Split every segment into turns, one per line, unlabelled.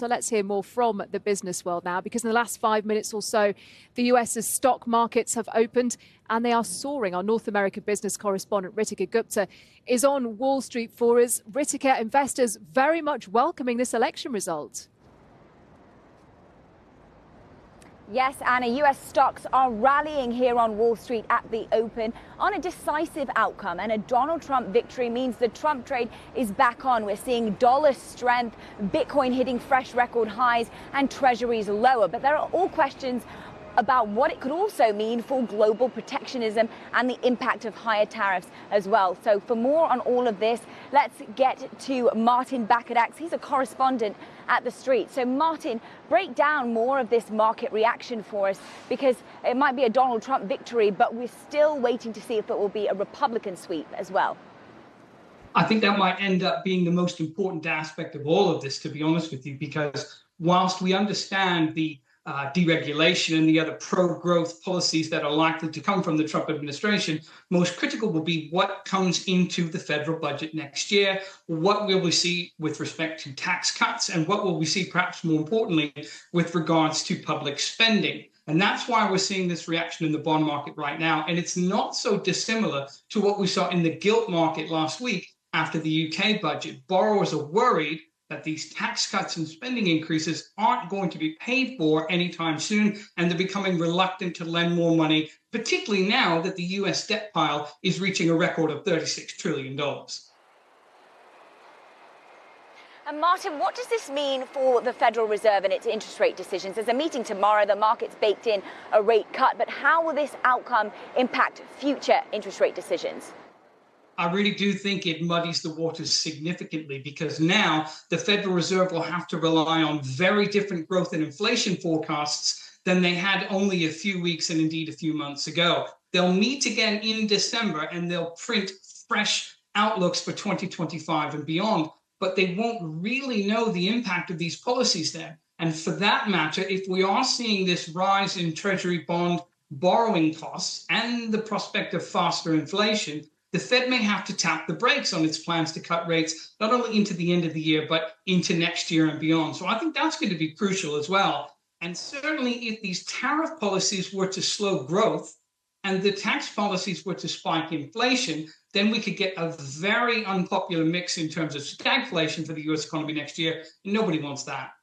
So let's hear more from the business world now, because in the last 5 minutes or so, the US's stock markets have opened and they are soaring. Our North American business correspondent Ritika Gupta is on Wall Street for us. Ritika, investors very much welcoming this election result.
Yes, Anna, US stocks are rallying here on Wall Street at the open on a decisive outcome, and a Donald Trump victory means the Trump trade is back on. We're seeing dollar strength, Bitcoin hitting fresh record highs, and treasuries lower. But there are all questions about what it could also mean for global protectionism and the impact of higher tariffs as well. So for more on all of this, let's get to Martin Bakadax. He's a correspondent at The Street. So Martin, break down more of this market reaction for us, because it might be a Donald Trump victory, but we're still waiting to see if it will be a Republican sweep as well.
I think that might end up being the most important aspect of all of this, to be honest with you, because whilst we understand the deregulation and the other pro-growth policies that are likely to come from the Trump administration, most critical will be what comes into the federal budget next year. What will we see with respect to tax cuts, and what will we see, perhaps more importantly, with regards to public spending? And that's why we're seeing this reaction in the bond market right now. And it's not so dissimilar to what we saw in the gilt market last week after the UK budget. Borrowers are worried that these tax cuts and spending increases aren't going to be paid for anytime soon, and they're becoming reluctant to lend more money, particularly now that the US debt pile is reaching a record of $36 trillion.
And Martin, what does this mean for the Federal Reserve and its interest rate decisions? There's a meeting tomorrow, the market's baked in a rate cut, but how will this outcome impact future interest rate decisions?
I really do think it muddies the waters significantly, because now the Federal Reserve will have to rely on very different growth and inflation forecasts than they had only a few weeks and indeed a few months ago. They'll meet again in December and they'll print fresh outlooks for 2025 and beyond, but they won't really know the impact of these policies then. And for that matter, if we are seeing this rise in Treasury bond borrowing costs and the prospect of faster inflation, the Fed may have to tap the brakes on its plans to cut rates, not only into the end of the year, but into next year and beyond. So I think that's going to be crucial as well. And certainly if these tariff policies were to slow growth and the tax policies were to spike inflation, then we could get a very unpopular mix in terms of stagflation for the US economy next year. And nobody wants that.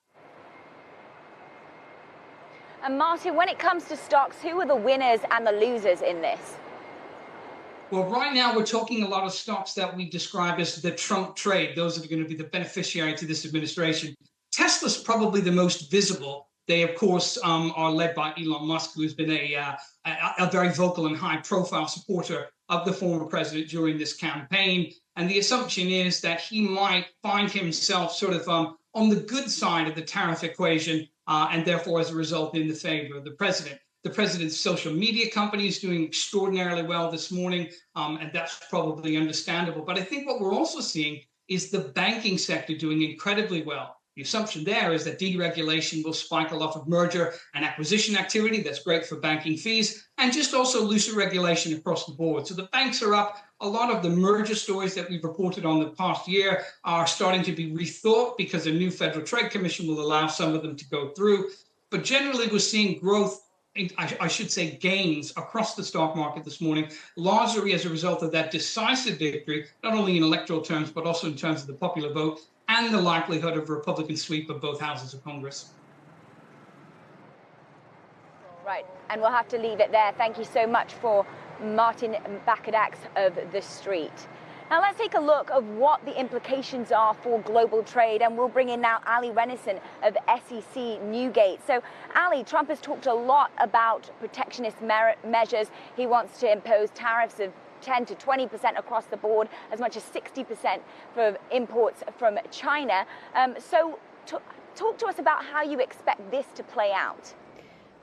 And Martin, when it comes to stocks, who are the winners and the losers in this?
Well, right now we're talking a lot of stocks that we describe as the Trump trade. Those that are going to be the beneficiary to this administration. Tesla's probably the most visible. They, of course, are led by Elon Musk, who has been a very vocal and high-profile supporter of the former president during this campaign. And the assumption is that he might find himself sort of on the good side of the tariff equation, and therefore, as a result, in the favor of the president. The president's social media company is doing extraordinarily well this morning, and that's probably understandable. But I think what we're also seeing is the banking sector doing incredibly well. The assumption there is that deregulation will spike a lot of merger and acquisition activity. That's great for banking fees, and just also looser regulation across the board. So the banks are up. A lot of the merger stories that we've reported on the past year are starting to be rethought because a new Federal Trade Commission will allow some of them to go through. But generally, we're seeing growth, I should say gains, across the stock market this morning, largely as a result of that decisive victory, not only in electoral terms, but also in terms of the popular vote and the likelihood of a Republican sweep of both houses of Congress.
Right, and we'll have to leave it there. Thank you so much for Martin Bakadax of The Street. Now let's take a look at what the implications are for global trade, and we'll bring in now Ali Renison of SEC Newgate. So Ali, Trump has talked a lot about protectionist measures. He wants to impose tariffs of 10 to 20% across the board, as much as 60% for imports from China. So talk to us about how you expect this to play out.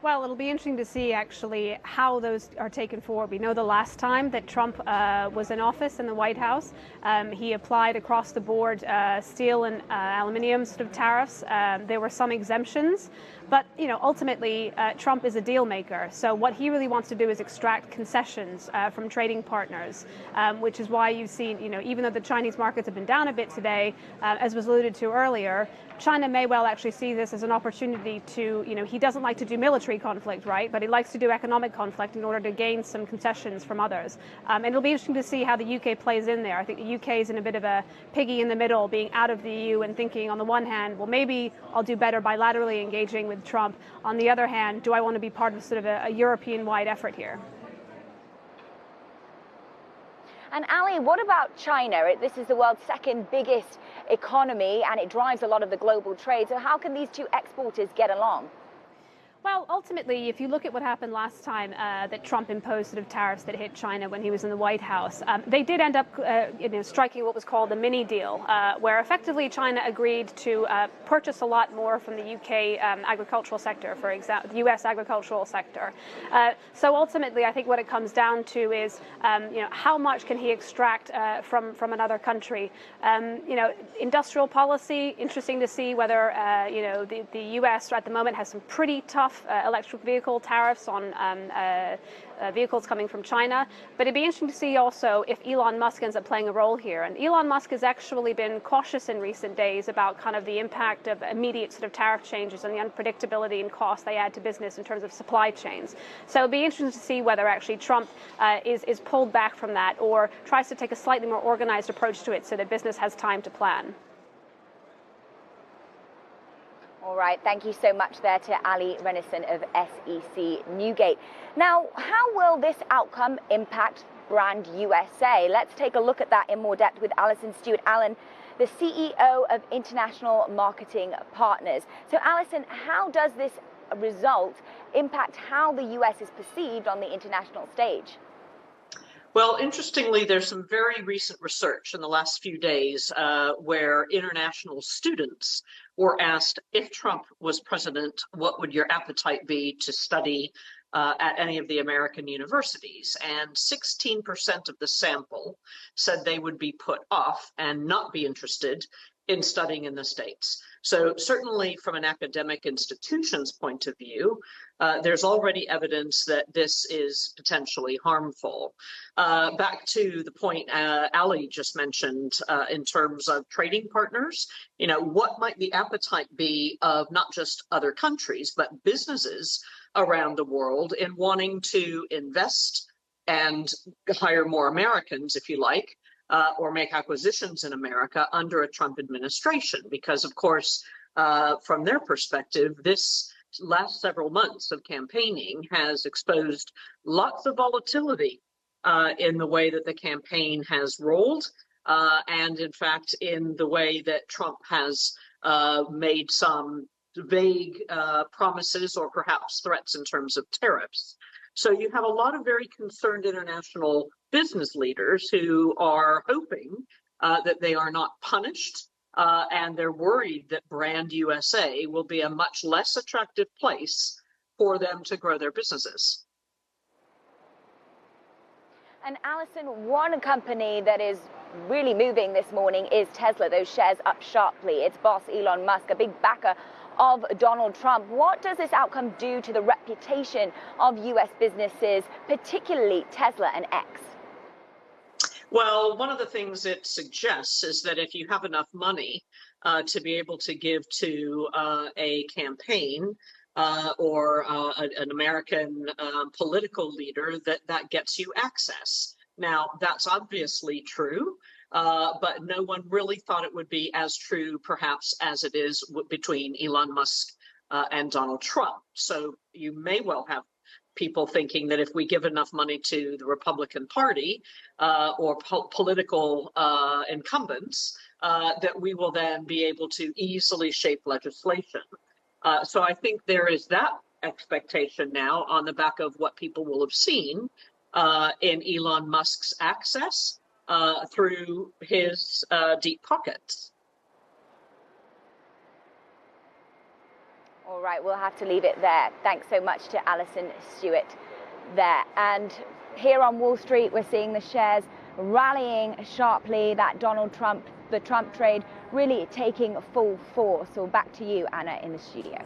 Well, it'll be interesting to see actually how those are taken forward. We know the last time that Trump was in office in the White House, he applied across the board steel and aluminium sort of tariffs. There were some exemptions, but ultimately Trump is a deal maker. So what he really wants to do is extract concessions from trading partners, which is why you've seen, even though the Chinese markets have been down a bit today, as was alluded to earlier, China may well actually see this as an opportunity to, he doesn't like to do military conflict, right? But he likes to do economic conflict in order to gain some concessions from others. And it'll be interesting to see how the UK plays in there. I think the UK is in a bit of a piggy in the middle, being out of the EU and thinking on the one hand, well, maybe I'll do better bilaterally engaging with Trump. On the other hand, do I want to be part of sort of a European-wide effort here?
And Ali, what about China? This is the world's second biggest economy and it drives a lot of the global trade. So how can these two exporters get along?
Well, ultimately, if you look at what happened last time that Trump imposed sort of tariffs that hit China when he was in the White House, they did end up striking what was called a mini deal, where effectively China agreed to purchase a lot more from the UK agricultural sector, for example, the US agricultural sector. So ultimately, I think what it comes down to is, how much can he extract from another country? Industrial policy, interesting to see whether, the US at the moment has some pretty tough electric vehicle tariffs on vehicles coming from China. But it'd be interesting to see also if Elon Musk ends up playing a role here. And Elon Musk has actually been cautious in recent days about kind of the impact of immediate sort of tariff changes and the unpredictability and cost they add to business in terms of supply chains. So it'll be interesting to see whether actually Trump is pulled back from that or tries to take a slightly more organized approach to it so that business has time to plan.
All right, thank you so much there to Ali Renison of SEC Newgate. Now, how will this outcome impact Brand USA? Let's take a look at that in more depth with Alison Stewart-Allen, the CEO of International Marketing Partners. So, Alison, how does this result impact how the US is perceived on the international stage?
Well, interestingly, there's some very recent research in the last few days where international students were asked, if Trump was president, what would your appetite be to study at any of the American universities? And 16% of the sample said they would be put off and not be interested in studying in the States. So certainly from an academic institution's point of view, there's already evidence that this is potentially harmful. Back to the point Ali just mentioned in terms of trading partners, what might the appetite be of not just other countries, but businesses around the world in wanting to invest and hire more Americans, if you like, or make acquisitions in America under a Trump administration, because of course, from their perspective, this last several months of campaigning has exposed lots of volatility in the way that the campaign has rolled, and in fact, in the way that Trump has made some vague promises or perhaps threats in terms of tariffs. So you have a lot of very concerned international business leaders who are hoping that they are not punished, and they're worried that Brand USA will be a much less attractive place for them to grow their businesses.
And Alison, one company that is really moving this morning is Tesla. Those shares up sharply. Its boss, Elon Musk, a big backer of Donald Trump. What does this outcome do to the reputation of US businesses, particularly Tesla and X?
Well, one of the things it suggests is that if you have enough money to be able to give to a campaign or an American political leader, that gets you access. Now, that's obviously true. But no one really thought it would be as true, perhaps, as it is between Elon Musk and Donald Trump. So you may well have people thinking that if we give enough money to the Republican Party or political incumbents, that we will then be able to easily shape legislation. So I think there is that expectation now on the back of what people will have seen in Elon Musk's access through his deep pockets.
All right, we'll have to leave it there. Thanks so much to Alison Stewart there. And here on Wall Street, we're seeing the shares rallying sharply, that the Trump trade really taking full force. So back to you, Anna, in the studio.